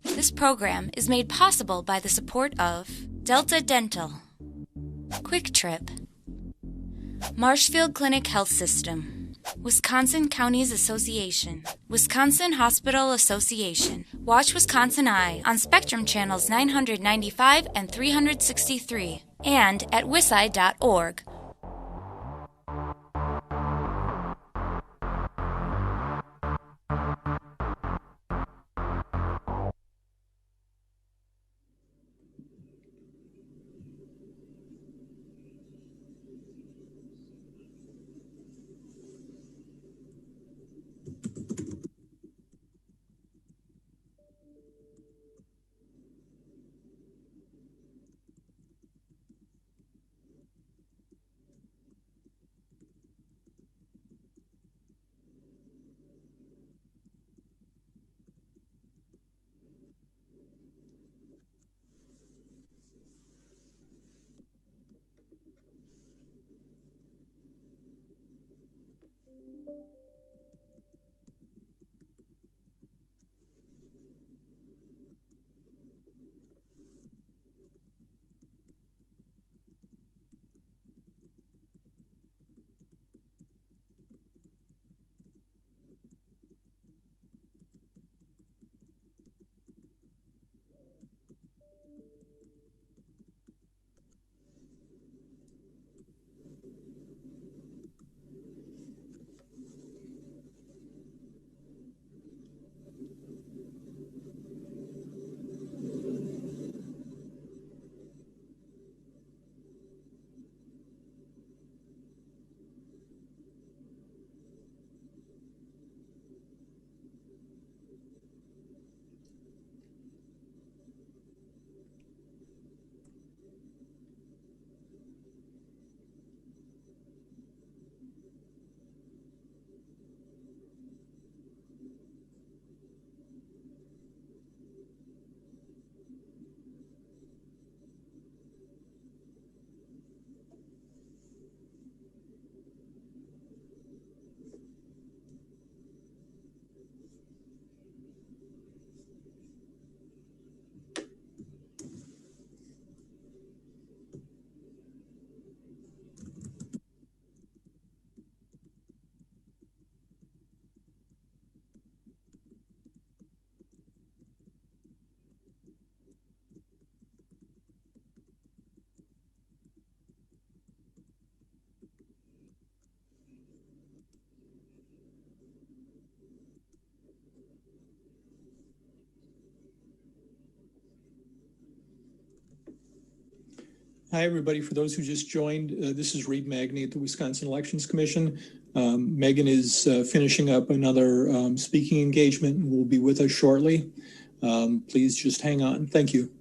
This program is made possible by the support of Delta Dental, Quick Trip, Marshfield Clinic Health System, Wisconsin Counties Association, Wisconsin Hospital Association. Watch Wisconsin Eye on Spectrum Channels 995 and 363 and at wisi.org. Hi, everybody. For those who just joined, this is Reed Magny at the Wisconsin Elections Commission. Meagan is finishing up another speaking engagement and will be with us shortly. Please just hang on. Thank you.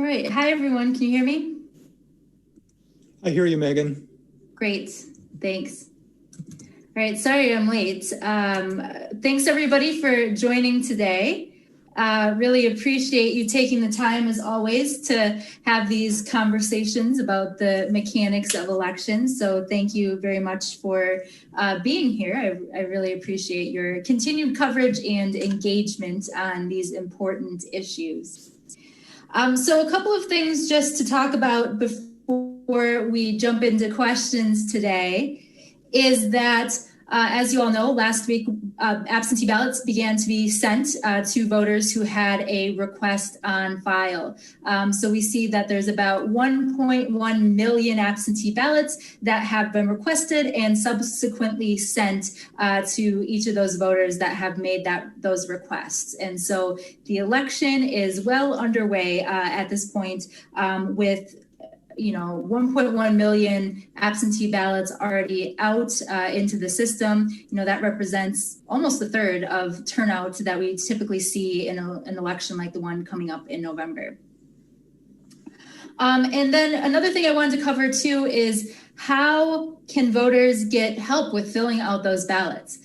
All right. Hi, everyone. Can you hear me? I hear you, Megan. Great. Thanks. All right. Sorry I'm late. Thanks, everybody, for joining today. Really appreciate you taking the time, as always, to have these conversations about the mechanics of elections. So thank you very much for being here. I really appreciate your continued coverage and engagement on these important issues. So a couple of things just to talk about before we jump into questions today is that, as you all know, last week, absentee ballots began to be sent to voters who had a request on file. So we see that there's about 1.1 million absentee ballots that have been requested and subsequently sent to each of those voters that have made those requests. And so the election is well underway at this point with 1.1 million absentee ballots already out into the system. That represents almost a third of turnout that we typically see in an election like the one coming up in November. And then another thing I wanted to cover too is how can voters get help with filling out those ballots?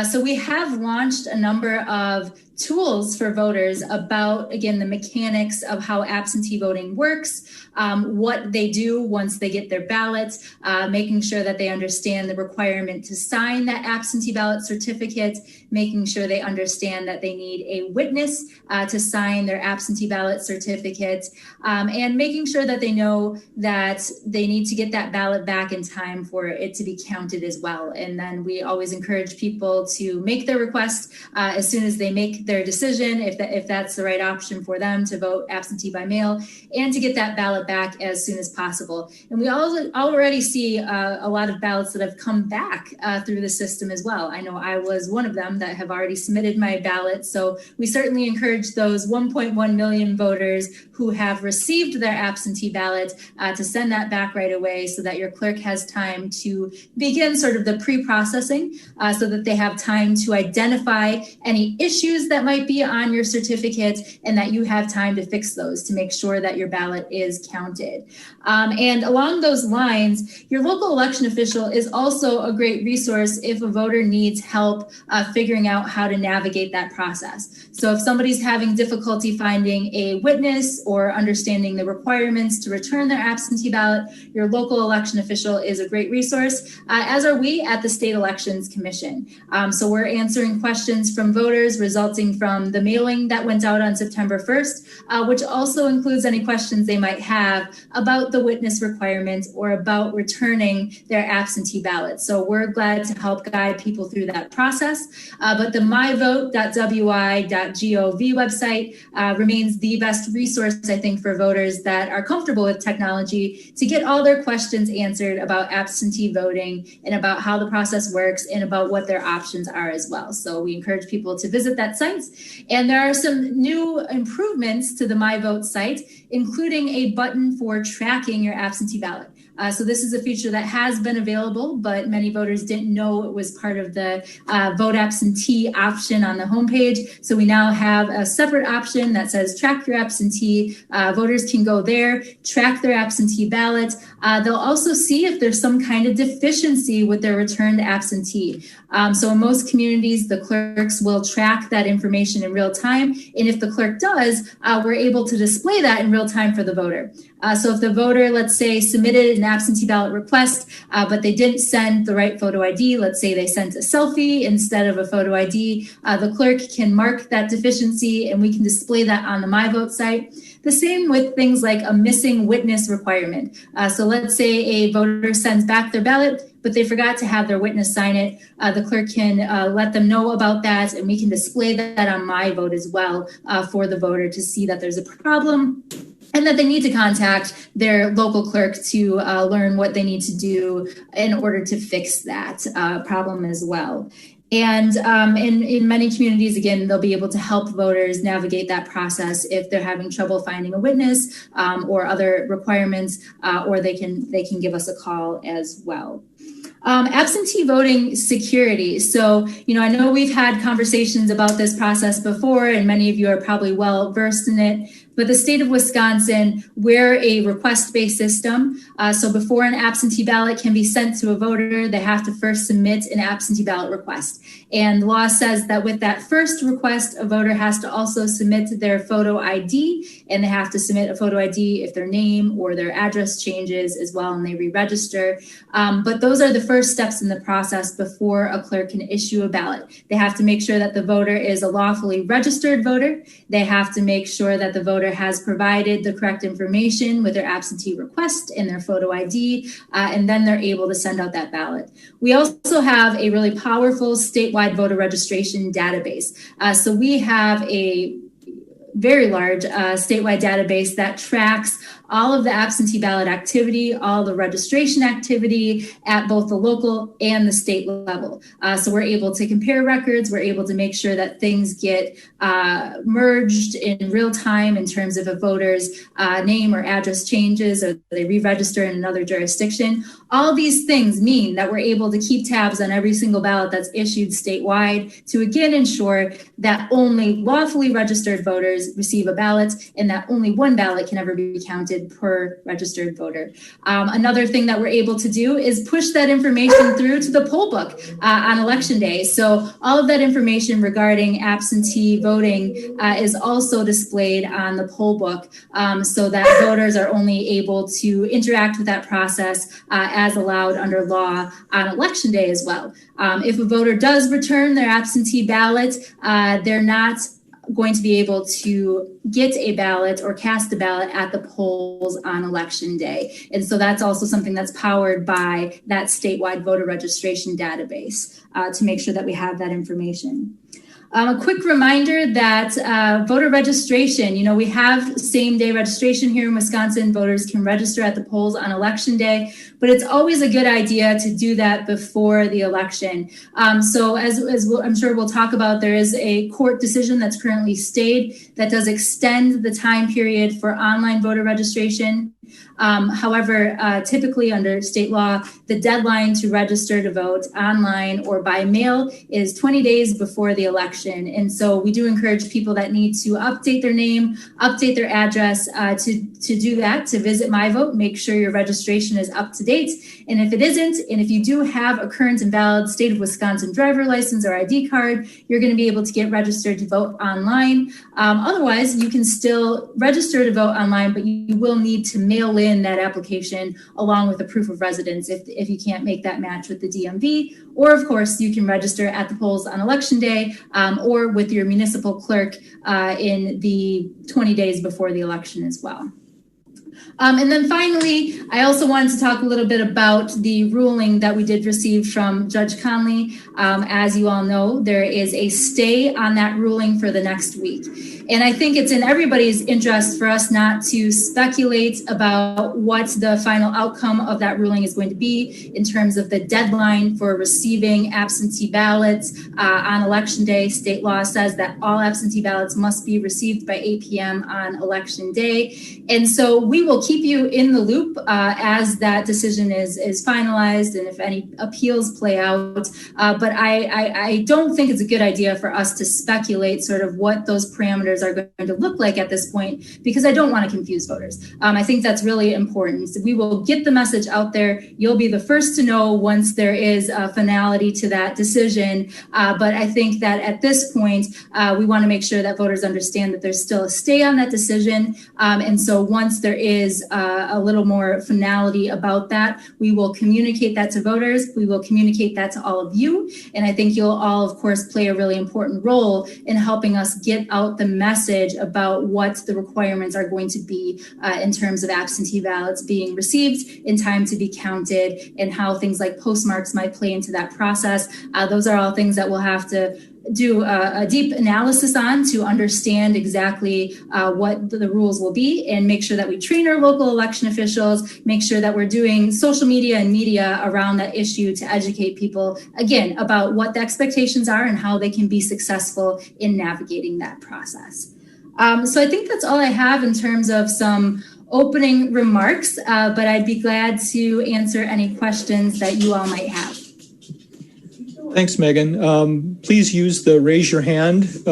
So we have launched a number of tools for voters about, again, the mechanics of how absentee voting works, what they do once they get their ballots, making sure that they understand the requirement to sign that absentee ballot certificate, making sure they understand that they need a witness to sign their absentee ballot certificate, and making sure that they know that they need to get that ballot back in time for it to be counted as well. And then we always encourage people to make their request as soon as they make their decision, if that's the right option for them to vote absentee by mail, and to get that ballot back as soon as possible. And we already see a lot of ballots that have come back through the system as well. I know I was one of them that have already submitted my ballot. So we certainly encourage those 1.1 million voters who have received their absentee ballot to send that back right away so that your clerk has time to begin sort of the pre-processing so that they have time to identify any issues that might be on your certificate and that you have time to fix those to make sure that your ballot is counted. And along those lines, your local election official is also a great resource if a voter needs help figuring out how to navigate that process. So if somebody's having difficulty finding a witness or understanding the requirements to return their absentee ballot, your local election official is a great resource, as are we at the State Elections Commission. So we're answering questions from voters resulting from the mailing that went out on September 1st, which also includes any questions they might have about the witness requirements or about returning their absentee ballot. So we're glad to help guide people through that process. But the myvote.wi.gov website remains the best resource, I think, for voters that are comfortable with technology to get all their questions answered about absentee voting and about how the process works and about what their options are as well. So we encourage people to visit that site. And there are some new improvements to the MyVote site, including a button for tracking your absentee ballot. So this is a feature that has been available, but many voters didn't know it was part of the vote absentee option on the homepage. So we now have a separate option that says track your absentee. Voters can go there, track their absentee ballot. They'll also see if there's some kind of deficiency with their returned absentee. So in most communities, the clerks will track that information in real time. And if the clerk does, we're able to display that in real time for the voter. So if the voter, let's say, submitted an absentee ballot request, but they didn't send the right photo ID, let's say they sent a selfie instead of a photo ID, the clerk can mark that deficiency and we can display that on the MyVote site. The same with things like a missing witness requirement. So let's say a voter sends back their ballot, but they forgot to have their witness sign it. The clerk can let them know about that, and we can display that on MyVote as well for the voter to see that there's a problem and that they need to contact their local clerk to learn what they need to do in order to fix that problem as well. And in many communities, again, they'll be able to help voters navigate that process if they're having trouble finding a witness or other requirements, or they can give us a call as well. Absentee voting security. So, I know we've had conversations about this process before, and many of you are probably well versed in it. But the state of Wisconsin, we're a request-based system. So before an absentee ballot can be sent to a voter, they have to first submit an absentee ballot request. And the law says that with that first request, a voter has to also submit their photo ID, and they have to submit a photo ID if their name or their address changes as well, and they re-register. But those are the first steps in the process before a clerk can issue a ballot. They have to make sure that the voter is a lawfully registered voter. They have to make sure that the voter has provided the correct information with their absentee request and their photo ID, and then they're able to send out that ballot. We also have a really powerful statewide voter registration database. So we have a very large statewide database that tracks all of the absentee ballot activity, all the registration activity at both the local and the state level. So we're able to compare records. We're able to make sure that things get merged in real time in terms of a voter's name or address changes, or they re-register in another jurisdiction. All these things mean that we're able to keep tabs on every single ballot that's issued statewide to again ensure that only lawfully registered voters receive a ballot and that only one ballot can ever be counted per registered voter. Another thing that we're able to do is push that information through to the poll book on election day. So all of that information regarding absentee voting is also displayed on the poll book, so that voters are only able to interact with that process as allowed under law on election day as well. If a voter does return their absentee ballot, they're not going to be able to get a ballot or cast a ballot at the polls on election day. And so that's also something that's powered by that statewide voter registration database to make sure that we have that information. A quick reminder that voter registration, we have same day registration here in Wisconsin. Voters can register at the polls on election day, but it's always a good idea to do that before the election. So as I'm sure we'll talk about, there is a court decision that's currently stayed that does extend the time period for online voter registration. However, typically under state law, the deadline to register to vote online or by mail is 20 days before the election. And so we do encourage people that need to update their name, update their address to do that, to visit My Vote, make sure your registration is up to date. And if it isn't, and if you do have a current and valid state of Wisconsin driver license or ID card, you're going to be able to get registered to vote online. Otherwise, you can still register to vote online, but you will need to mail in that application along with a proof of residence if you can't make that match with the DMV. Or, of course, you can register at the polls on election day or with your municipal clerk in the 20 days before the election as well. And then finally, I also wanted to talk a little bit about the ruling that we did receive from Judge Conley. As you all know, there is a stay on that ruling for the next week. And I think it's in everybody's interest for us not to speculate about what the final outcome of that ruling is going to be in terms of the deadline for receiving absentee ballots on election day. State law says that all absentee ballots must be received by 8 p.m. on election day. And so we will keep you in the loop as that decision is finalized and if any appeals play out. But I don't think it's a good idea for us to speculate sort of what those parameters are going to look like at this point, because I don't want to confuse voters. I think that's really important. So we will get the message out there. You'll be the first to know once there is a finality to that decision. But I think that at this point, we want to make sure that voters understand that there's still a stay on that decision. And so once there is a little more finality about that, we will communicate that to voters. We will communicate that to all of you. And I think you'll all, of course, play a really important role in helping us get out the message about what the requirements are going to be in terms of absentee ballots being received in time to be counted and how things like postmarks might play into that process. Those are all things that we'll have to do a deep analysis on to understand exactly what the rules will be and make sure that we train our local election officials, make sure that we're doing social media and media around that issue to educate people, again, about what the expectations are and how they can be successful in navigating that process. So I think that's all I have in terms of some opening remarks, but I'd be glad to answer any questions that you all might have. Thanks, Megan. Please use the raise your hand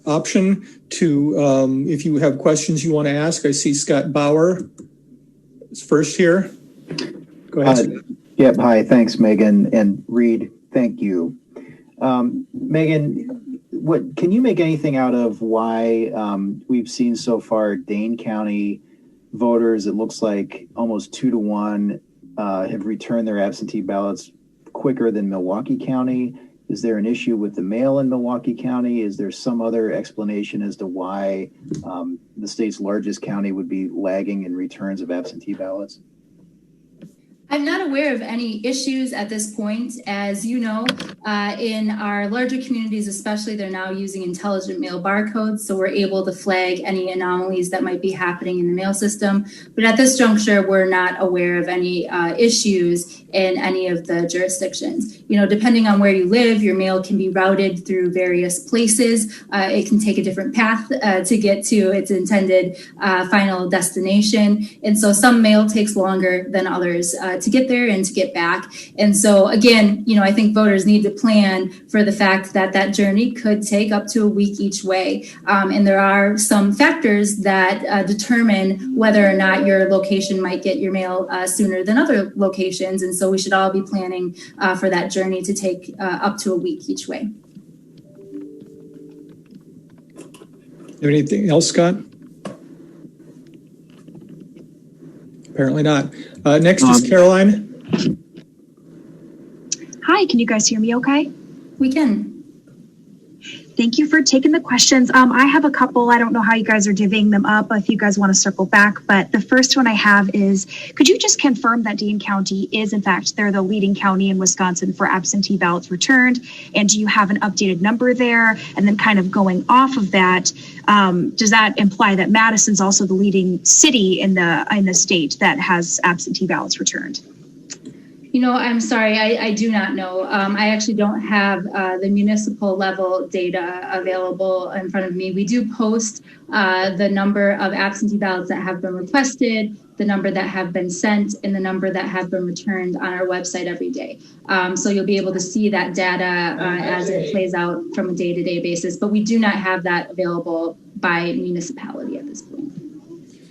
option to, if you have questions you want to ask. I see Scott Bauer is first here. Go ahead. Yep. Hi. Thanks, Megan. And Reed, thank you. Megan, can you make anything out of why we've seen so far Dane County voters, it looks like almost 2-to-1, have returned their absentee ballots quicker than Milwaukee County? Is there an issue with the mail in Milwaukee County? Is there some other explanation as to why the state's largest county would be lagging in returns of absentee ballots? I'm not aware of any issues at this point. As you know, in our larger communities, especially, they're now using intelligent mail barcodes, so we're able to flag any anomalies that might be happening in the mail system. But at this juncture, we're not aware of any issues in any of the jurisdictions. You know, depending on where you live, your mail can be routed through various places. It can take a different path to get to its intended final destination. And so some mail takes longer than others to get there and to get back. And so again, you know, I think voters need to plan for the fact that that journey could take up to a week each way. And there are some factors that determine whether or not your location might get your mail sooner than other locations. And so we should all be planning for that journey to take up to a week each way. Anything else, Scott? Apparently not. Next is Caroline. Hi, can you guys hear me okay? We can. Thank you for taking the questions. I have a couple. I don't know how you guys are divvying them up if you guys want to circle back, but the first one I have is, could you just confirm that Dane County is, in fact, they're the leading county in Wisconsin for absentee ballots returned? And do you have an updated number there? And then kind of going off of that, does that imply that Madison's also the leading city in the state that has absentee ballots returned? You know, I'm sorry, I do not know. I actually don't have the municipal level data available in front of me. We do post the number of absentee ballots that have been requested, the number that have been sent, and the number that have been returned on our website every day. So you'll be able to see that data as it plays out from a day-to-day basis, but we do not have that available by municipality at this point.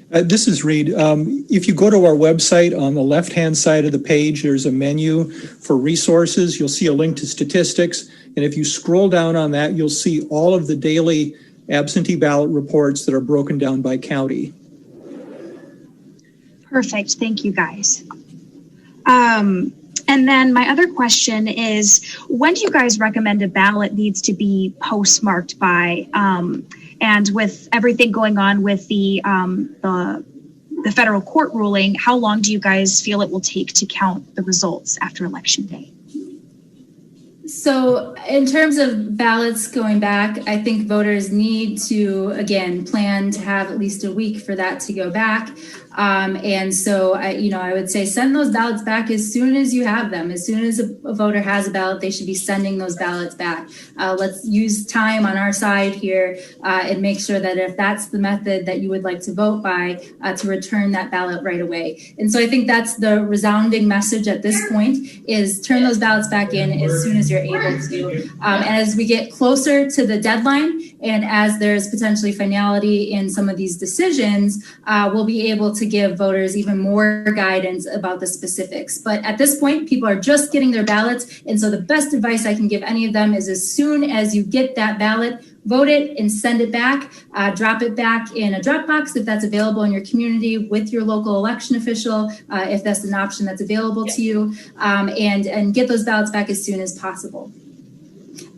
This is Reed. If you go to our website, on the left-hand side of the page, there's a menu for resources. You'll see a link to statistics. And if you scroll down on that, you'll see all of the daily absentee ballot reports that are broken down by county. Perfect. Thank you, guys. And then my other question is, when do you guys recommend a ballot needs to be postmarked by? And with everything going on with the federal court ruling, how long do you guys feel it will take to count the results after Election Day? So in terms of ballots going back, I think voters need to, again, plan to have at least a week for that to go back. And so, I would say send those ballots back as soon as you have them. As soon as a voter has a ballot, they should be sending those ballots back. Let's use time on our side here and make sure that if that's the method that you would like to vote by, to return that ballot right away. And so I think that's the resounding message at this point, is turn those ballots back in as soon as you're able to. As we get closer to the deadline, and as there's potentially finality in some of these decisions, we'll be able to give voters even more guidance about the specifics. But at this point, people are just getting their ballots. And so the best advice I can give any of them is, as soon as you get that ballot, vote it and send it back. Drop it back in a Dropbox if that's available in your community, with your local election official, if that's an option that's available to you, and get those ballots back as soon as possible.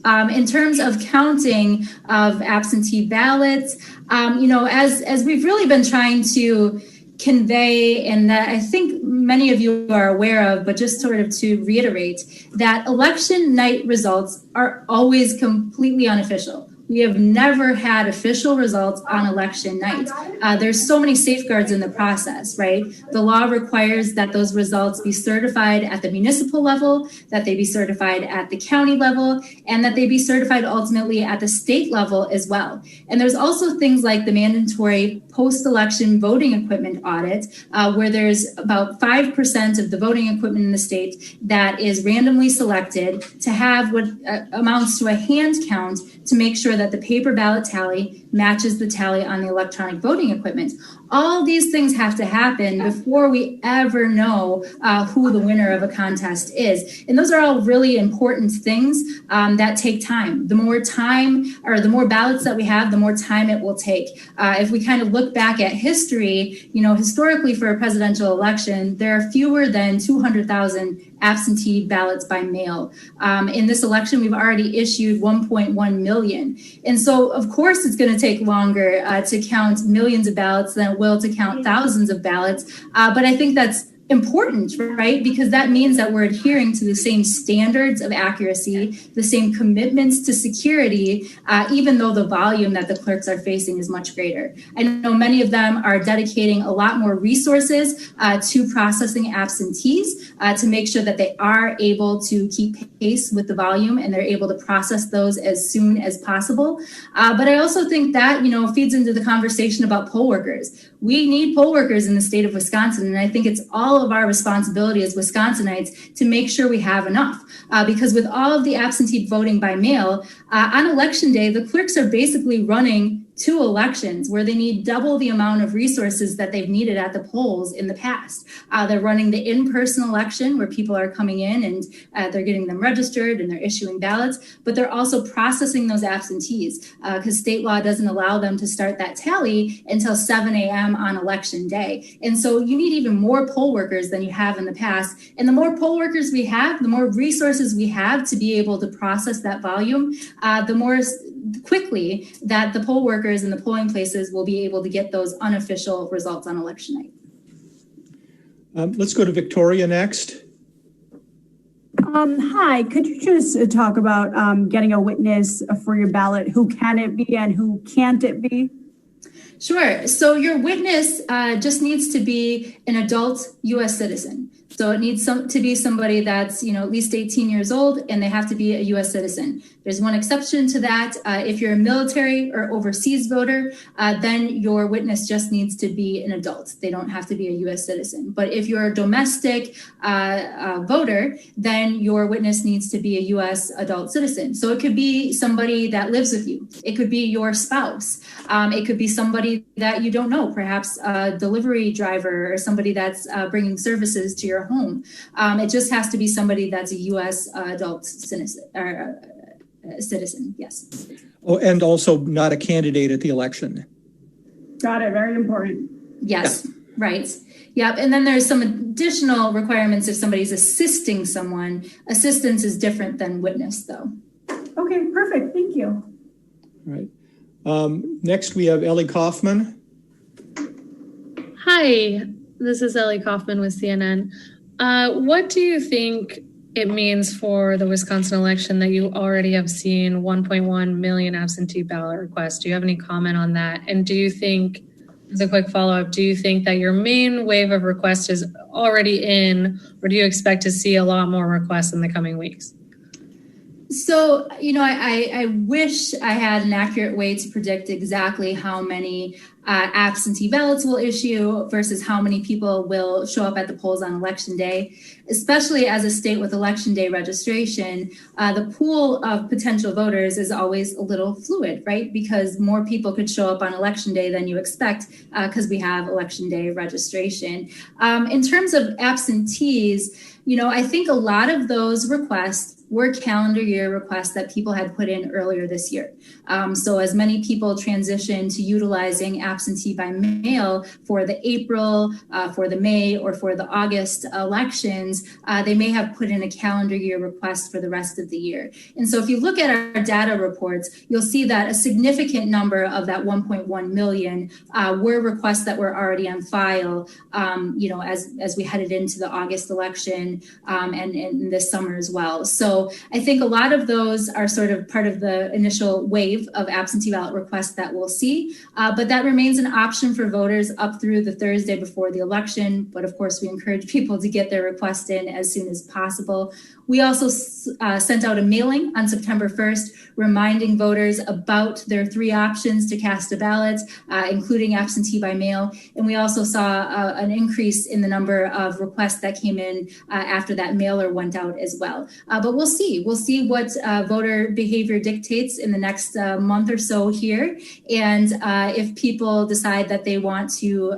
In terms of counting of absentee ballots, as we've really been trying to convey, and that I think many of you are aware of, but just sort of to reiterate, that election night results are always completely unofficial. we have never had official results on election night. There's so many safeguards in the process, right? The law requires that those results be certified at the municipal level, that they be certified at the county level, and that they be certified ultimately at the state level as well. And there's also things like the mandatory post-election voting equipment audit, where there's about 5% of the voting equipment in the state that is randomly selected to have what amounts to a hand count to make sure that the paper ballot tally matches the tally on the electronic voting equipment. All these things have to happen before we ever know who the winner of a contest is. And those are all really important things that take time. The more time or the more ballots that we have, the more time it will take. If we kind of look back at history, historically for a presidential election, there are fewer than 200,000 absentee ballots by mail. In this election, we've already issued 1.1 million. And so, of course, it's going to take longer to count millions of ballots than it will to count thousands of ballots. But I think that's important, right? Because that means that we're adhering to the same standards of accuracy, the same commitments to security, even though the volume that the clerks are facing is much greater. I know many of them are dedicating a lot more resources to processing absentees to make sure that they are able to keep pace with the volume and they're able to process those as soon as possible. But I also think that, feeds into the conversation about poll workers. We need poll workers in the state of Wisconsin, and I think it's all of our responsibility as Wisconsinites to make sure we have enough. Because with all of the absentee voting by mail, on election day, the clerks are basically running two elections where they need double the amount of resources that they've needed at the polls in the past. They're running the in-person election where people are coming in and they're getting them registered and they're issuing ballots, but they're also processing those absentees because state law doesn't allow them to start that tally until 7 a.m. on election day. And so you need even more poll workers than you have in the past. And the more poll workers we have, the more resources we have to be able to process that volume, the more quickly that the poll workers and the polling places will be able to get those unofficial results on election night. Let's go to Victoria next. Hi, could you just talk about getting a witness for your ballot? Who can it be and who can't it be? Sure. So your witness just needs to be an adult U.S. citizen. So it needs to be somebody that's, at least 18 years old, and they have to be a U.S. citizen. There's one exception to that. If you're a military or overseas voter, then your witness just needs to be an adult. They don't have to be a U.S. citizen. But if you're a domestic voter, then your witness needs to be a U.S. adult citizen. So it could be somebody that lives with you. It could be your spouse. It could be somebody that you don't know, perhaps a delivery driver or somebody that's bringing services to your home. It just has to be somebody that's a U.S. adult citizen. Citizen, yes. Oh, and also not a candidate at the election. Got it. Very important. Yes, yeah. Right. Yep. And then there's some additional requirements if somebody's assisting someone. Assistance is different than witness, though. Okay, perfect. Thank you. All right. Next, we have Ellie Kaufman. Hi, this is Ellie Kaufman with CNN. What do you think it means for the Wisconsin election that you already have seen 1.1 million absentee ballot requests? Do you have any comment on that? And do you think, as a quick follow-up, do you think that your main wave of requests is already in, or do you expect to see a lot more requests in the coming weeks? So, I wish I had an accurate way to predict exactly how many absentee ballots will issue versus how many people will show up at the polls on election day. Especially as a state with election day registration, the pool of potential voters is always a little fluid, right? Because more people could show up on election day than you expect because we have election day registration. In terms of absentees, I think a lot of those requests were calendar year requests that people had put in earlier this year. So as many people transition to utilizing absentee by mail for the April, for the May, or for the August elections, they may have put in a calendar year request for the rest of the year. And so if you look at our data reports, you'll see that a significant number of that 1.1 million were requests that were already on file, as we headed into the August election and this summer as well. So So I think a lot of those are sort of part of the initial wave of absentee ballot requests that we'll see. But that remains an option for voters up through the Thursday before the election. But of course, we encourage people to get their request in as soon as possible. We also sent out a mailing on September 1st, reminding voters about their 3 options to cast a ballot, including absentee by mail. And we also saw an increase in the number of requests that came in after that mailer went out as well. But we'll see. We'll see what voter behavior dictates in the next month or so here. And if people decide that they want to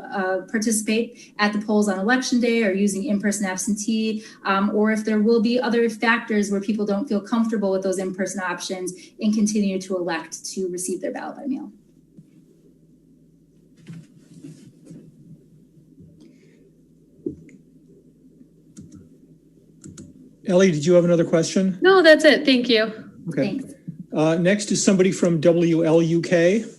participate at the polls on election day or using in-person absentee, or if there will be other factors where people don't feel comfortable with those in-person options and continue to elect to receive their ballot by mail. Ellie, did you have another question? No, that's it. Thank you. Okay. Thanks. Next is somebody from WLUK.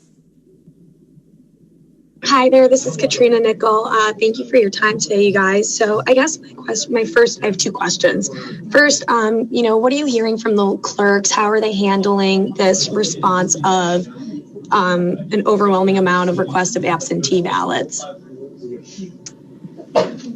Hi there, this is Katrina Nickel. Thank you for your time today, you guys. So I guess I have 2 questions. First, what are you hearing from the clerks? How are they handling this response of an overwhelming amount of requests of absentee ballots?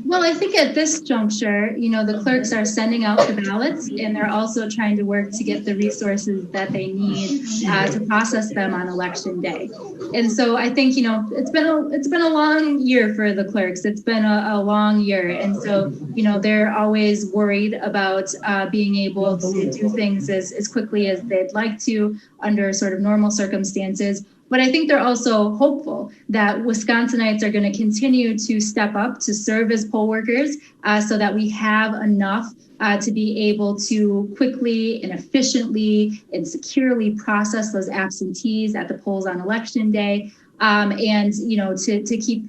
Well, I think at this juncture, the clerks are sending out the ballots, and they're also trying to work to get the resources that they need to process them on election day. And so I think, it's been a long year for the clerks. It's been a long year. And so, they're always worried about being able to do things as quickly as they'd like to under sort of normal circumstances. But I think they're also hopeful that Wisconsinites are going to continue to step up to serve as poll workers so that we have enough to be able to quickly and efficiently and securely process those absentees at the polls on election day. And, to keep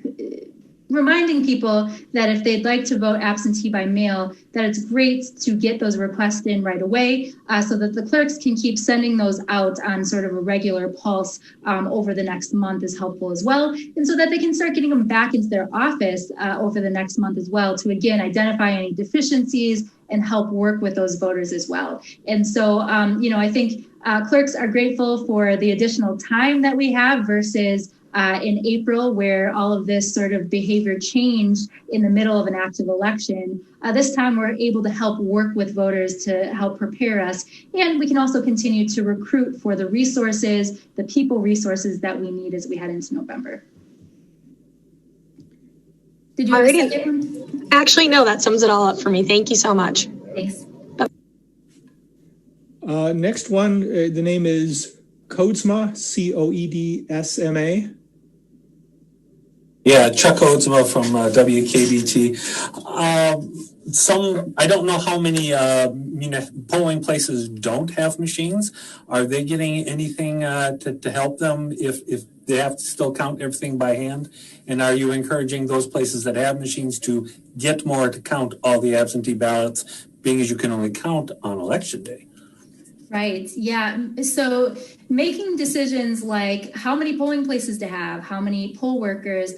reminding people that if they'd like to vote absentee by mail, that it's great to get those requests in right away so that the clerks can keep sending those out on sort of a regular pulse over the next month is helpful as well. And so that they can start getting them back into their office over the next month as well to, again, identify any deficiencies and help work with those voters as well. And so, I think clerks are grateful for the additional time that we have versus in April, where all of this sort of behavior changed in the middle of an active election. This time we're able to help work with voters to help prepare us. And we can also continue to recruit for the resources, the people resources that we need as we head into November. Did you have a second one? Actually, no, that sums it all up for me. Thank you so much. Thanks. Next one, the name is Coedsma, Coedsma. Yeah, Chuck Oatsma from WKBT. I don't know how many polling places don't have machines. Are they getting anything to help them if they have to still count everything by hand? And are you encouraging those places that have machines to get more to count all the absentee ballots, being as you can only count on election day? Right. Yeah. So making decisions like how many polling places to have, how many poll workers,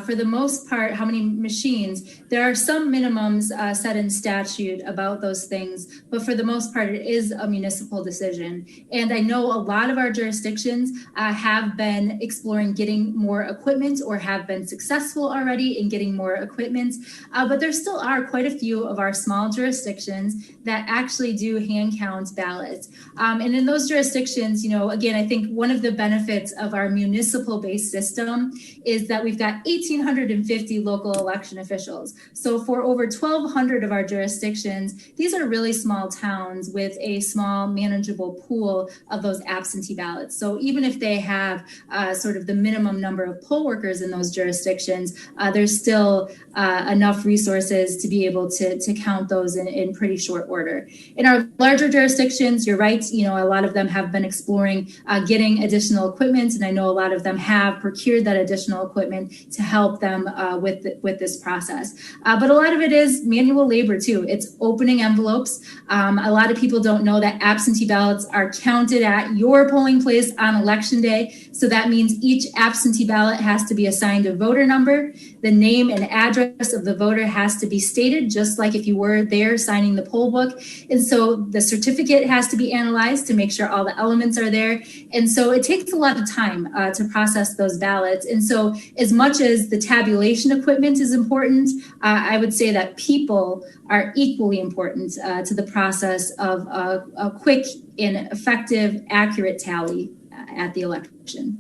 for the most part, how many machines, there are some minimums set in statute about those things, but for the most part, it is a municipal decision. And I know a lot of our jurisdictions have been exploring getting more equipment or have been successful already in getting more equipment, but there still are quite a few of our small jurisdictions that actually do hand count ballots. And in those jurisdictions, again, I think one of the benefits of our municipal-based system is that we've got 1,850 local election officials. So for over 1,200 of our jurisdictions, these are really small towns with a small manageable pool of those absentee ballots. So even if they have sort of the minimum number of poll workers in those jurisdictions, there's still enough resources to be able to count those in pretty short order. In our larger jurisdictions, you're right. A lot of them have been exploring getting additional equipment, and I know a lot of them have procured that additional equipment to help them with this process. But a lot of it is manual labor too. It's opening envelopes. A lot of people don't know that absentee ballots are counted at your polling place on election day. So that means each absentee ballot has to be assigned a voter number. The name and address of the voter has to be stated, just like if you were there signing the poll book. And so the certificate has to be analyzed to make sure all the elements are there. And so it takes a lot of time to process those ballots. And so as much as the tabulation equipment is important, I would say that people are equally important to the process of a quick and effective, accurate tally at the election.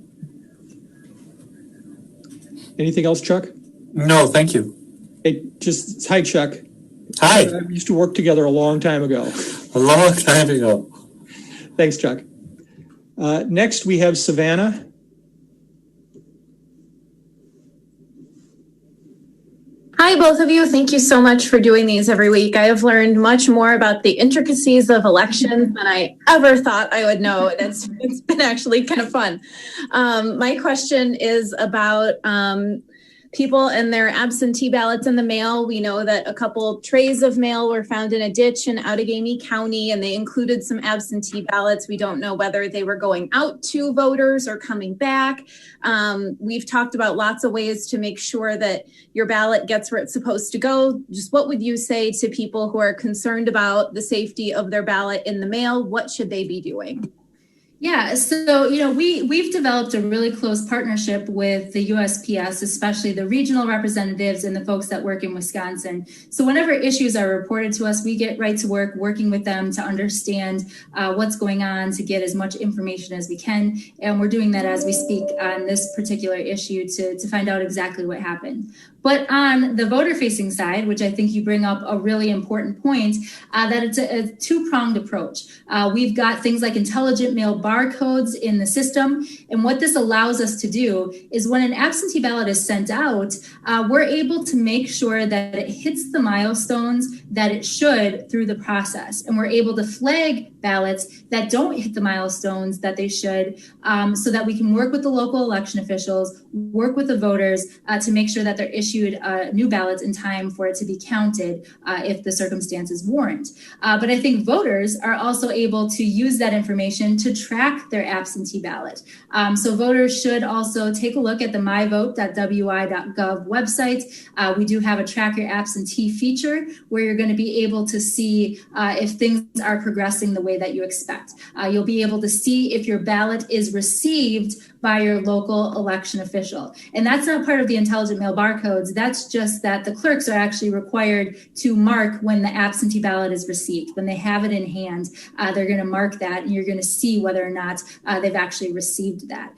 Anything else, Chuck? No, thank you. Hey, hi, Chuck. Hi. We used to work together a long time ago. A long time ago. Thanks, Chuck. Next, we have Savannah. Hi, both of you. Thank you so much for doing these every week. I have learned much more about the intricacies of elections than I ever thought I would know. It's been actually kind of fun. My question is about people and their absentee ballots in the mail. We know that a couple trays of mail were found in a ditch in Outagamie County, and they included some absentee ballots. We don't know whether they were going out to voters or coming back. We've talked about lots of ways to make sure that your ballot gets where it's supposed to go. Just what would you say to people who are concerned about the safety of their ballot in the mail? What should they be doing? Yeah, so, we've developed a really close partnership with the USPS, especially the regional representatives and the folks that work in Wisconsin. So whenever issues are reported to us, we get right to work working with them to understand what's going on, to get as much information as we can. And we're doing that as we speak on this particular issue to find out exactly what happened. But on the voter-facing side, which I think you bring up a really important point, that it's a two-pronged approach. We've got things like intelligent mail barcodes in the system. And what this allows us to do is when an absentee ballot is sent out, we're able to make sure that it hits the milestones that it should through the process. And we're able to flag ballots that don't hit the milestones that they should, so that we can work with the local election officials, work with the voters to make sure that they're issued new ballots in time for it to be counted if the circumstances warrant. But I think voters are also able to use that information to track their absentee ballot. So voters should also take a look at the myvote.wi.gov website. We do have a track your absentee feature where you're going to be able to see if things are progressing the way that you expect. You'll be able to see if your ballot is received by your local election official. And that's not part of the intelligent mail barcodes. That's just that the clerks are actually required to mark when the absentee ballot is received. When they have it in hand, they're going to mark that, and you're going to see whether or not they've actually received that.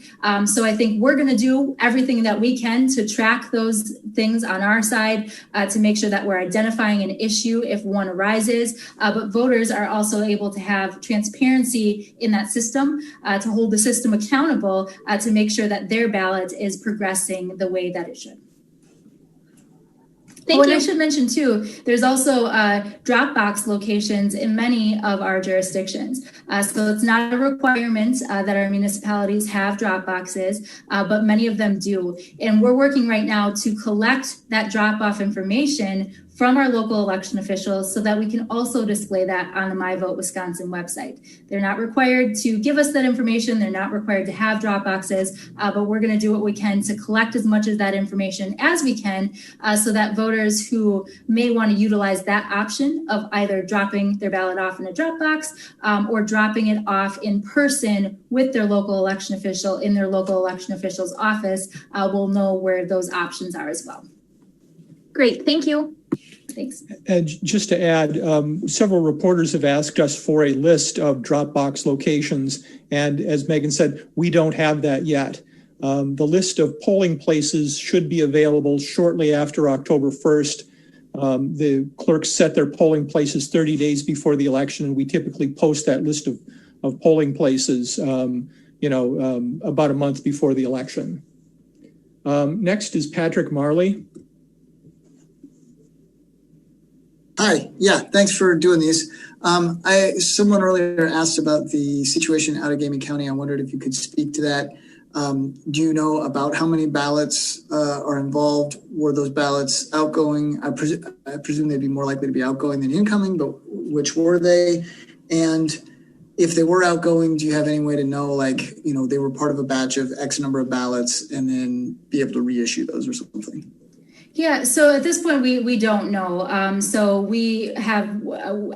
So I think we're going to do everything that we can to track those things on our side to make sure that we're identifying an issue if one arises. But voters are also able to have transparency in that system to hold the system accountable to make sure that their ballot is progressing the way that it should. Thank you. I should mention too, there's also Dropbox locations in many of our jurisdictions. So it's not a requirement that our municipalities have Dropboxes, but many of them do. And we're working right now to collect that drop-off information from our local election officials so that we can also display that on the My Vote Wisconsin website. They're not required to give us that information. They're not required to have Dropboxes, but we're going to do what we can to collect as much of that information as we can so that voters who may want to utilize that option of either dropping their ballot off in a Dropbox or dropping it off in person with their local election official in their local election official's office will know where those options are as well. Great, thank you. Thanks. And just to add, several reporters have asked us for a list of Dropbox locations. And as Meagan said, we don't have that yet. The list of polling places should be available shortly after October 1st. The clerks set their polling places 30 days before the election, and we typically post that list of polling places, about a month before the election. Next is Patrick Marley. Hi, yeah, thanks for doing these. Someone earlier asked about the situation out of Gaming County. I wondered if you could speak to that. Do you know about how many ballots are involved? Were those ballots outgoing? I presume they'd be more likely to be outgoing than incoming, but which were they? And if they were outgoing, do you have any way to know, like, they were part of a batch of X number of ballots and then be able to reissue those or something? Yeah, so at this point, we don't know. So we have,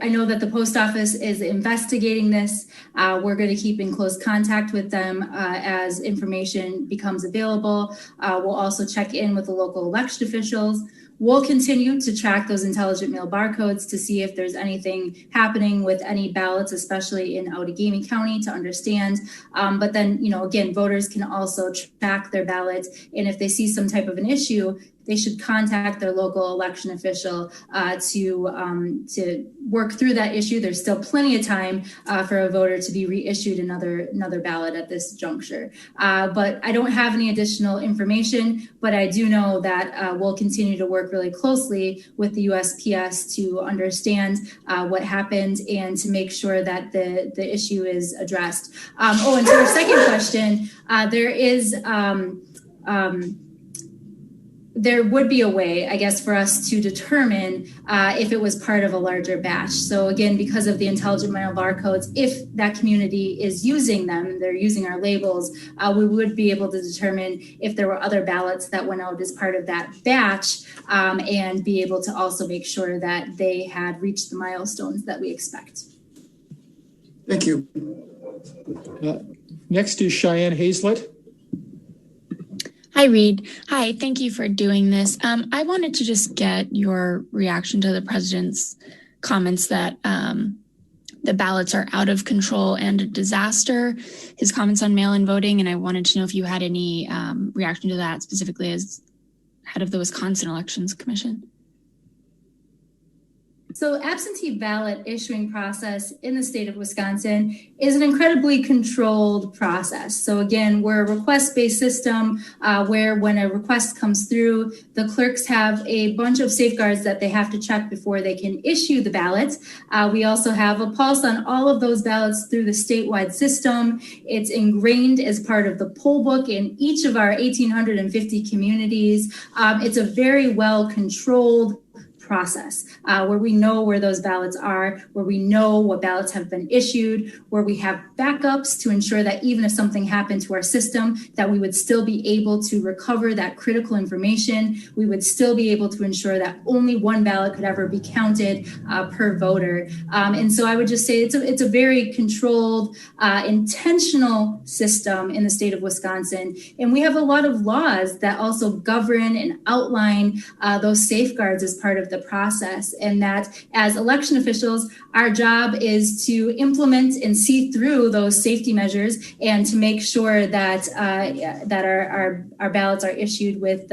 I know that the post office is investigating this. We're going to keep in close contact with them as information becomes available. We'll also check in with the local election officials. We'll continue to track those intelligent mail barcodes to see if there's anything happening with any ballots, especially in Outagamie County, to understand. But then, again, voters can also track their ballots. And if they see some type of an issue, they should contact their local election official to work through that issue. There's still plenty of time for a voter to be reissued another ballot at this juncture. But I don't have any additional information, but I do know that we'll continue to work really closely with the USPS to understand what happened and to make sure that the issue is addressed. And to your second question, there would be a way, I guess, for us to determine if it was part of a larger batch. So again, because of the intelligent mail barcodes, if that community is using them, they're using our labels, we would be able to determine if there were other ballots that went out as part of that batch and be able to also make sure that they had reached the milestones that we expect. Thank you. Next is Cheyenne Hazlett. Hi, Reed. Hi, thank you for doing this. I wanted to just get your reaction to the president's comments that the ballots are out of control and a disaster, his comments on mail-in voting, and I wanted to know if you had any reaction to that specifically as head of the Wisconsin Elections Commission. So absentee ballot issuing process in the state of Wisconsin is an incredibly controlled process. So again, we're a request-based system where when a request comes through, the clerks have a bunch of safeguards that they have to check before they can issue the ballots. We also have a pulse on all of those ballots through the statewide system. It's ingrained as part of the poll book in each of our 1,850 communities. It's a very well-controlled process where we know where those ballots are, where we know what ballots have been issued, where we have backups to ensure that even if something happened to our system, that we would still be able to recover that critical information. We would still be able to ensure that only one ballot could ever be counted per voter. And so I would just say it's a very controlled, intentional system in the state of Wisconsin. And we have a lot of laws that also govern and outline those safeguards as part of the process, and that as election officials, our job is to implement and see through those safety measures and to make sure that our ballots are issued with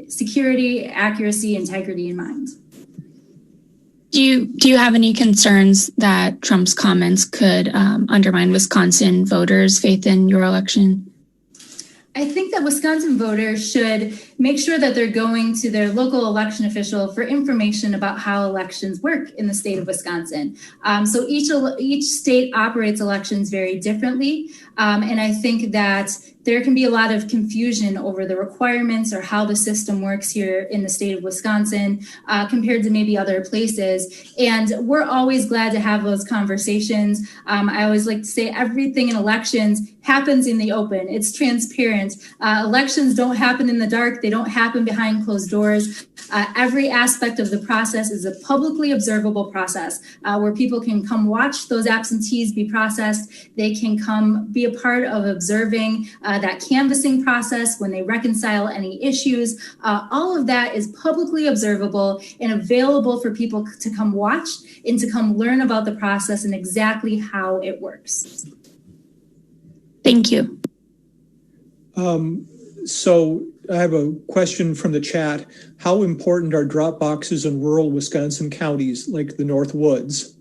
security, accuracy, integrity in mind. Do you have any concerns that Trump's comments could undermine Wisconsin voters' faith in your election? I think that Wisconsin voters should make sure that they're going to their local election official for information about how elections work in the state of Wisconsin. So each state operates elections very differently. And I think that there can be a lot of confusion over the requirements or how the system works here in the state of Wisconsin compared to maybe other places. And we're always glad to have those conversations. I always like to say everything in elections happens in the open. It's transparent. Elections don't happen in the dark. They don't happen behind closed doors. Every aspect of the process is a publicly observable process where people can come watch those absentees be processed. They can come be a part of observing that canvassing process when they reconcile any issues. All of that is publicly observable and available for people to come watch and to come learn about the process and exactly how it works. Thank you. So I have a question from the chat. How important are Dropboxes in rural Wisconsin counties like the North Woods?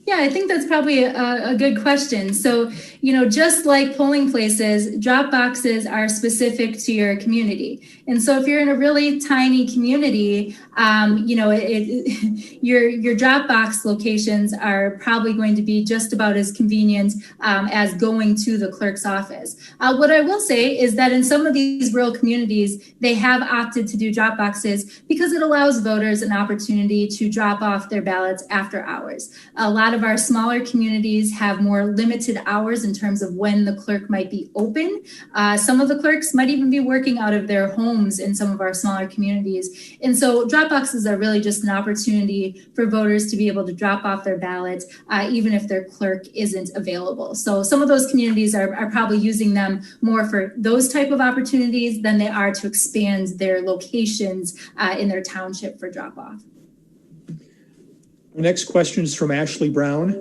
Yeah, I think that's probably a good question. So, just like polling places, drop boxes are specific to your community. And so if you're in a really tiny community, your Dropbox locations are probably going to be just about as convenient as going to the clerk's office. What I will say is that in some of these rural communities, they have opted to do drop boxes because it allows voters an opportunity to drop off their ballots after hours. A lot of our smaller communities have more limited hours in terms of when the clerk might be open. Some of the clerks might even be working out of their homes in some of our smaller communities. And so drop boxes are really just an opportunity for voters to be able to drop off their ballots, even if their clerk isn't available. So some of those communities are probably using them more for those type of opportunities than they are to expand their locations in their township for drop off. The next question is from Ashley Brown.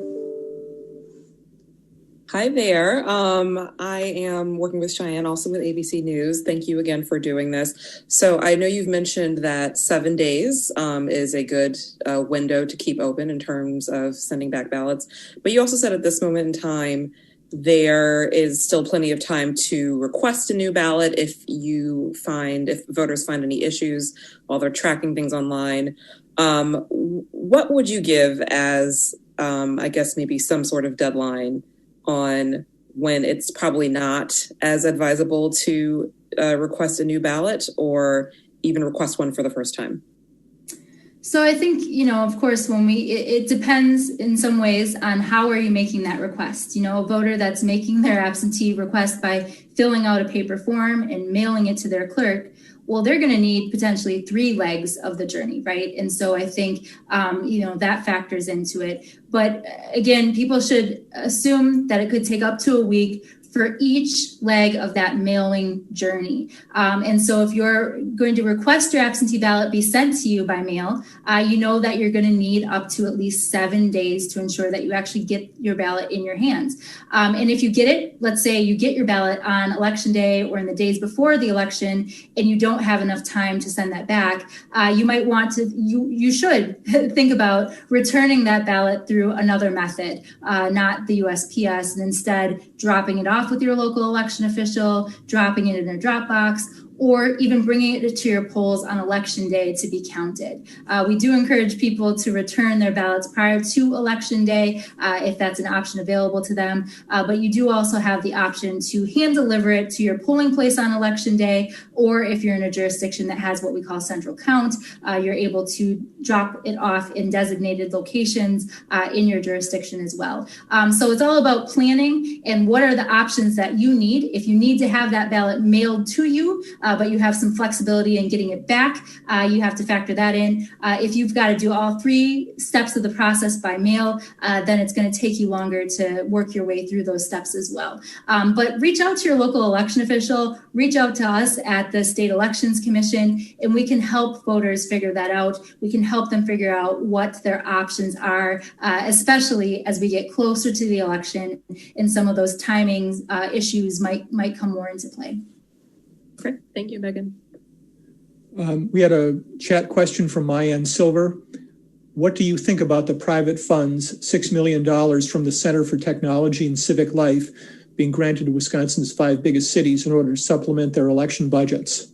Hi there. I am working with Cheyenne, also with ABC News. Thank you again for doing this. So I know you've mentioned that 7 days is a good window to keep open in terms of sending back ballots. But you also said at this moment in time, there is still plenty of time to request a new ballot if voters find any issues while they're tracking things online. What would you give as, I guess, maybe some sort of deadline on when it's probably not as advisable to request a new ballot or even request one for the first time? So I think, of course, it depends in some ways on how are you making that request. A voter that's making their absentee request by filling out a paper form and mailing it to their clerk, well, they're going to need potentially 3 legs of the journey, right? And so I think, that factors into it. But again, people should assume that it could take up to a week for each leg of that mailing journey. And so if you're going to request your absentee ballot be sent to you by mail, you know that you're going to need up to at least 7 days to ensure that you actually get your ballot in your hands. And if you get it, let's say you get your ballot on election day or in the days before the election, and you don't have enough time to send that back, you might want to, you should think about returning that ballot through another method, not the USPS, and instead dropping it off with your local election official, dropping it in a Dropbox, or even bringing it to your polls on election day to be counted. We do encourage people to return their ballots prior to election day if that's an option available to them. But you do also have the option to hand deliver it to your polling place on election day, or if you're in a jurisdiction that has what we call central count, you're able to drop it off in designated locations in your jurisdiction as well. So it's all about planning and what are the options that you need. If you need to have that ballot mailed to you, but you have some flexibility in getting it back, you have to factor that in. If you've got to do all 3 steps of the process by mail, then it's going to take you longer to work your way through those steps as well. But reach out to your local election official, reach out to us at the State Elections Commission, and we can help voters figure that out. We can help them figure out what their options are, especially as we get closer to the election and some of those timings issues might come more into play. Great. Thank you, Meagan. We had a chat question from Mayan Silver. What do you think about the private funds, $6 million from the Center for Technology and Civic Life being granted to Wisconsin's 5 biggest cities in order to supplement their election budgets?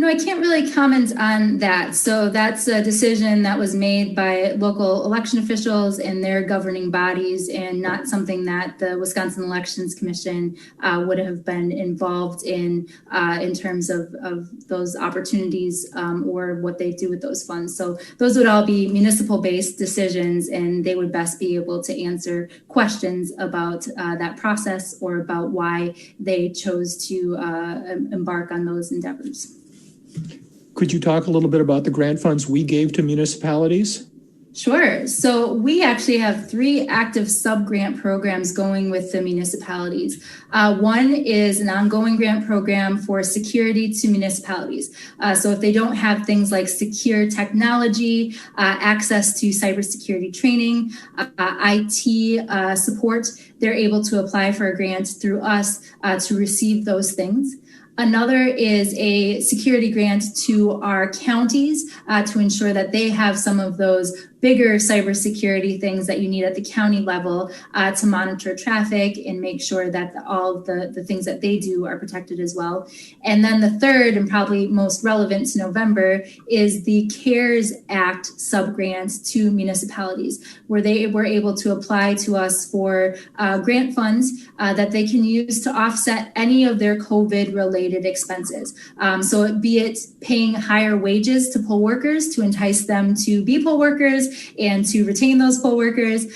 I can't really comment on that. So that's a decision that was made by local election officials and their governing bodies, and not something that the Wisconsin Elections Commission would have been involved in terms of those opportunities or what they do with those funds. So those would all be municipal-based decisions, and they would best be able to answer questions about that process or about why they chose to embark on those endeavors. Could you talk a little bit about the grant funds we gave to municipalities? Sure. So we actually have 3 active sub-grant programs going with the municipalities. One is an ongoing grant program for security to municipalities. So if they don't have things like secure technology, access to cybersecurity training, IT support, they're able to apply for a grant through us to receive those things. Another is a security grant to our counties to ensure that they have some of those bigger cybersecurity things that you need at the county level to monitor traffic and make sure that all of the things that they do are protected as well. And then the third, and probably most relevant to November, is the CARES Act subgrants to municipalities, where they were able to apply to us for grant funds that they can use to offset any of their COVID-related expenses. So be it paying higher wages to poll workers to entice them to be poll workers and to retain those poll workers,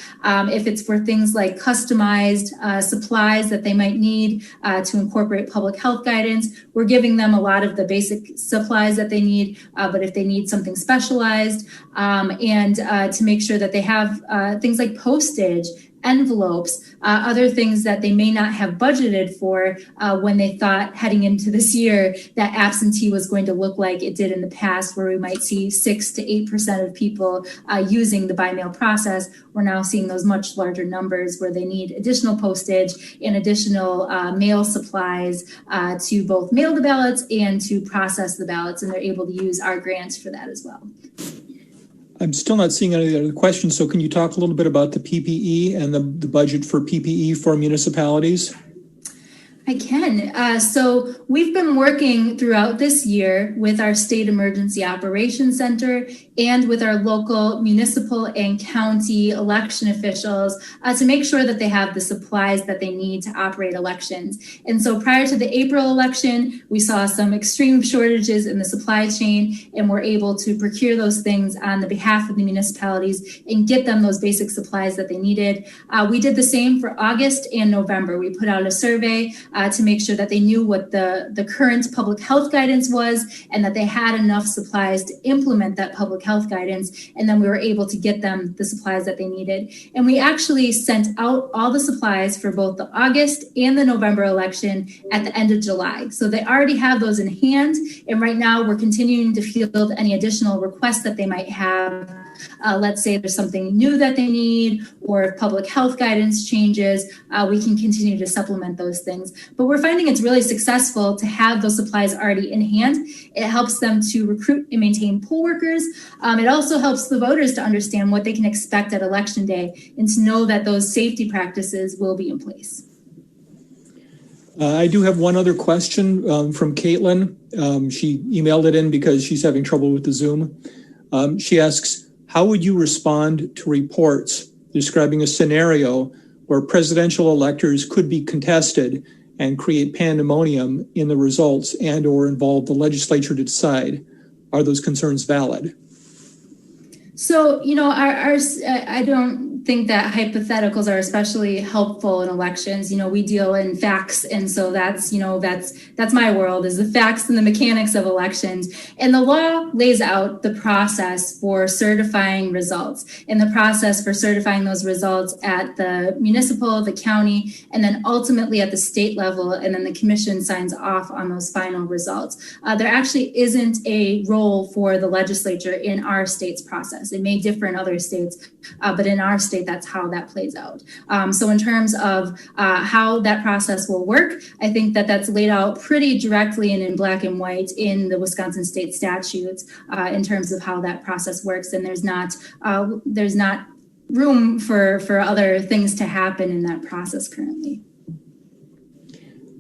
if it's for things like customized supplies that they might need to incorporate public health guidance, we're giving them a lot of the basic supplies that they need, but if they need something specialized, and to make sure that they have things like postage, envelopes, other things that they may not have budgeted for when they thought heading into this year that absentee was going to look like it did in the past, where we might see 6 to 8% of people using the by mail process. We're now seeing those much larger numbers where they need additional postage and additional mail supplies to both mail the ballots and to process the ballots, and they're able to use our grants for that as well. I'm still not seeing any other questions, so can you talk a little bit about the PPE and the budget for PPE for municipalities? I can. So we've been working throughout this year with our State Emergency Operations Center and with our local municipal and county election officials to make sure that they have the supplies that they need to operate elections. And so prior to the April election, we saw some extreme shortages in the supply chain, and we're able to procure those things on the behalf of the municipalities and get them those basic supplies that they needed. We did the same for August and November. We put out a survey to make sure that they knew what the current public health guidance was and that they had enough supplies to implement that public health guidance. And then we were able to get them the supplies that they needed. And we actually sent out all the supplies for both the August and the November election at the end of July. So they already have those in hand. And right now we're continuing to field any additional requests that they might have. Let's say there's something new that they need, or if public health guidance changes, we can continue to supplement those things. But we're finding it's really successful to have those supplies already in hand. It helps them to recruit and maintain poll workers. It also helps the voters to understand what they can expect at Election Day and to know that those safety practices will be in place. I do have one other question from Caitlin. She emailed it in because she's having trouble with the Zoom. She asks, how would you respond to reports describing a scenario where presidential electors could be contested and create pandemonium in the results and or involve the legislature to decide? Are those concerns valid? So, I don't think that hypotheticals are especially helpful in elections. We deal in facts. And so that's my world, is the facts and the mechanics of elections. And the law lays out the process for certifying results, and the process for certifying those results at the municipal, the county, and then ultimately at the state level. And then the commission signs off on those final results. There actually isn't a role for the legislature in our state's process. It may differ in other states, but in our state, that's how that plays out. So in terms of how that process will work, I think that that's laid out pretty directly and in black and white in the Wisconsin state statutes in terms of how that process works. And there's not room for other things to happen in that process currently.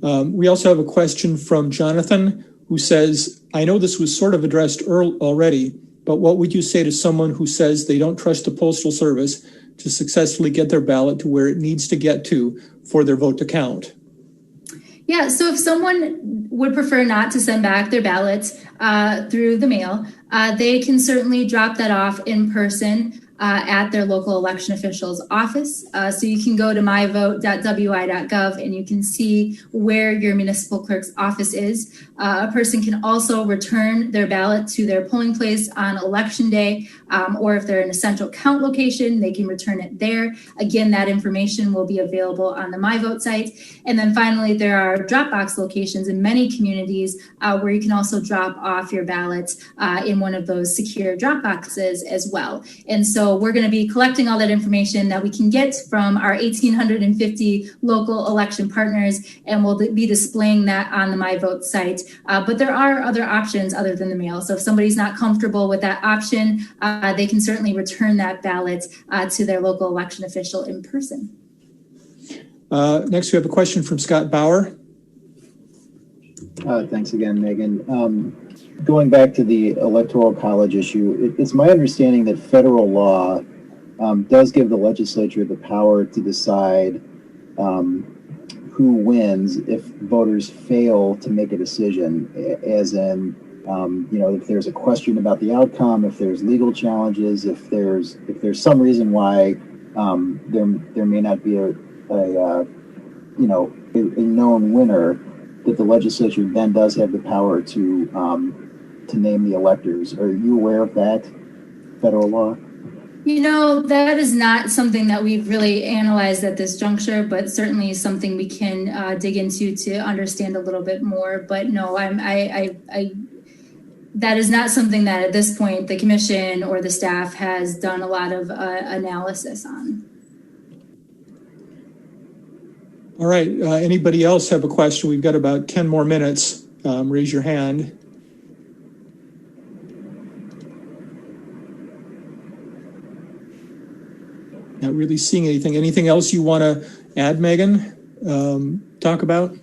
We also have a question from Jonathan, who says, I know this was sort of addressed already, but what would you say to someone who says they don't trust the Postal Service to successfully get their ballot to where it needs to get to for their vote to count? Yeah, so if someone would prefer not to send back their ballots through the mail, they can certainly drop that off in person at their local election official's office. So you can go to myvote.wi.gov and you can see where your municipal clerk's office is. A person can also return their ballot to their polling place on Election Day, or if they're in a central count location, they can return it there. Again, that information will be available on the MyVote site. And then finally, there are Dropbox locations in many communities where you can also drop off your ballots in one of those secure Dropboxes as well. And so So we're going to be collecting all that information that we can get from our 1,850 local election partners, and we'll be displaying that on the MyVote site. But there are other options other than the mail. So if somebody's not comfortable with that option, they can certainly return that ballot to their local election official in person. Next, we have a question from Scott Bauer. Thanks again, Megan. Going back to the Electoral College issue, it's my understanding that federal law does give the legislature the power to decide who wins if voters fail to make a decision, as in, if there's a question about the outcome, if there's legal challenges, if there's some reason why there may not be a known winner, that the legislature then does have the power to name the electors. Are you aware of that federal law? That is not something that we've really analyzed at this juncture, but certainly something we can dig into to understand a little bit more. But no, that is not something that at this point the commission or the staff has done a lot of analysis on. All right. Anybody else have a question? We've got about 10 more minutes. Raise your hand. Not really seeing anything. Anything else you want to add, Meagan? Talk about?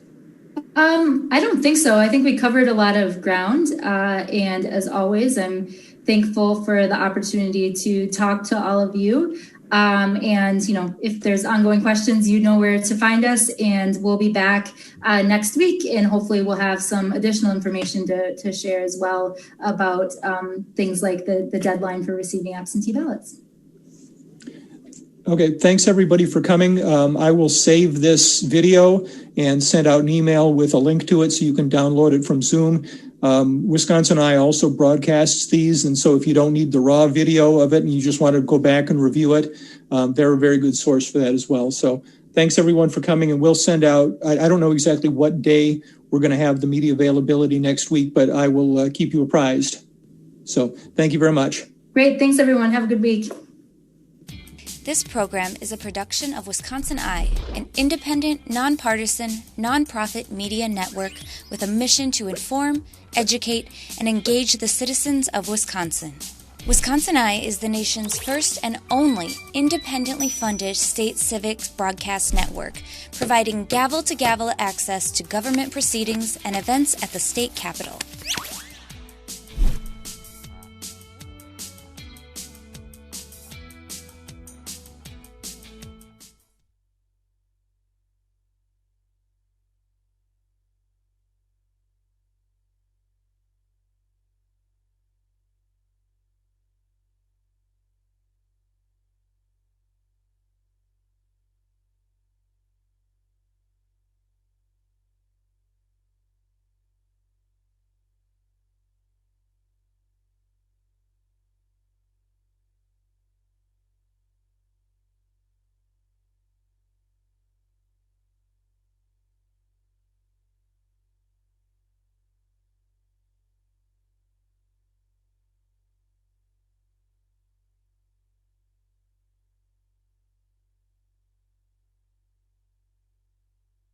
I don't think so. I think we covered a lot of ground. And as always, I'm thankful for the opportunity to talk to all of you. And if there's ongoing questions, you know where to find us, and we'll be back next week, and hopefully we'll have some additional information to share as well about things like the deadline for receiving absentee ballots. Okay, thanks everybody for coming. I will save this video and send out an email with a link to it so you can download it from Zoom. Wisconsin Eye also broadcasts these, and so if you don't need the raw video of it and you just want to go back and review it, they're a very good source for that as well. So thanks everyone for coming, and we'll send out, I don't know exactly what day we're going to have the media availability next week, but I will keep you apprised. So thank you very much. Great, thanks everyone. Have a good week. This program is a production of Wisconsin Eye, an independent, nonpartisan, nonprofit media network with a mission to inform, educate, and engage the citizens of Wisconsin. Wisconsin Eye is the nation's first and only independently funded state civics broadcast network, providing gavel-to-gavel access to government proceedings and events at the state capitol.